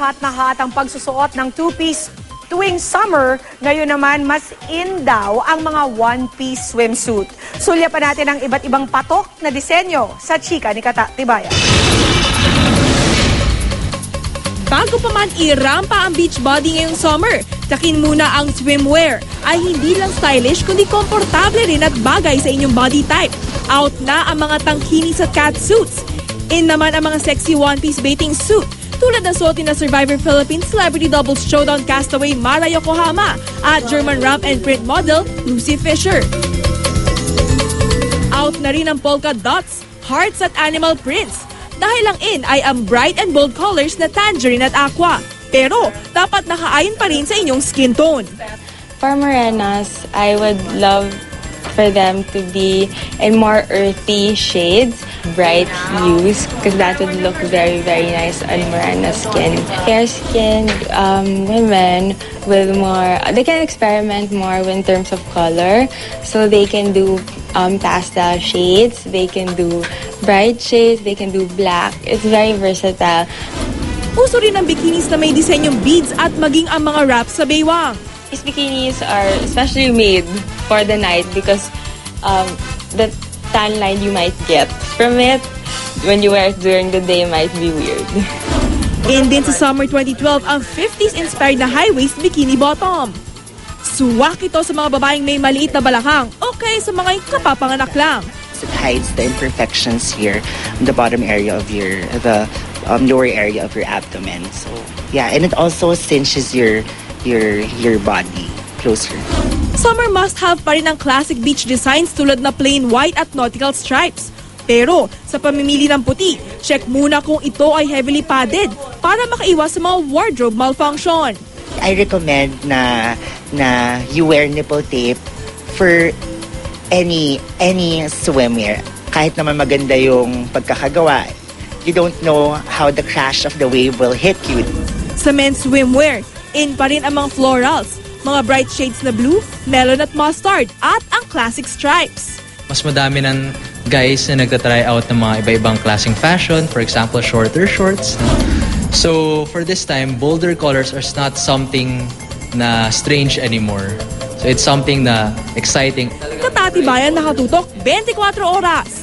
hot na hot ang pagsusuot ng two-piece tuwing summer. Ngayon naman, mas in daw ang mga one-piece swimsuit. Sulya pa natin ang iba't ibang patok na disenyo sa chika ni Kata Tibayan. Bago pa man irampa ang beach body ngayong summer, takin muna ang swimwear. Ay hindi lang stylish kundi komportable rin at bagay sa inyong body type. Out na ang mga tangkinis at catsuits. In naman ang mga sexy one-piece bathing suit. Tulad ng suotin na Survivor Philippines Celebrity Doubles Showdown castaway Mara Yokohama at German ramp and print model Lucy Fisher. Out na rin ang polka dots, hearts at animal prints. Dahil lang in ay ang bright and bold colors na tangerine at aqua. Pero dapat nakaayon pa rin sa inyong skin tone. For morenas, I would love for them to be in more earthy shades, bright hues, because that would look very, very nice on morena skin. Fair-skinned women with more, they can experiment more in terms of color. So they can do pastel shades, they can do bright shades, they can do black. It's very versatile. Uso rin ang bikinis na may disenyong beads at maging ang mga wraps sa baywang. These bikinis are especially made for the night because the tan line you might get from it when you wear it during the day might be weird. In din sa summer 2012 ang 50s inspired na high-waist bikini bottom. Suwak ito sa mga babaeng may maliit na balakang o kaya sa mga kapapanganak lang. It hides the imperfections here in the bottom area of the lower area of your abdomen. So yeah, and it also cinches your body closer. Summer must-have pa rin ang classic beach designs tulad na plain white at nautical stripes. Pero sa pamimili ng puti, check muna kung ito ay heavily padded para makaiwas sa mga wardrobe malfunction. I recommend na you wear nipple tape for any swimwear. Kahit naman maganda yung pagkakagawa, you don't know how the crash of the wave will hit you. Sa men's swimwear, in pa rin ang mga florals, mga bright shades na blue, melon at mustard, at ang classic stripes. Mas madami ng guys na nagtatry out ng mga iba-ibang klaseng fashion, for example, shorter shorts. So for this time, bolder colors are not something na strange anymore. So it's something na exciting. Kata Tibayan, nakatutok 24 oras.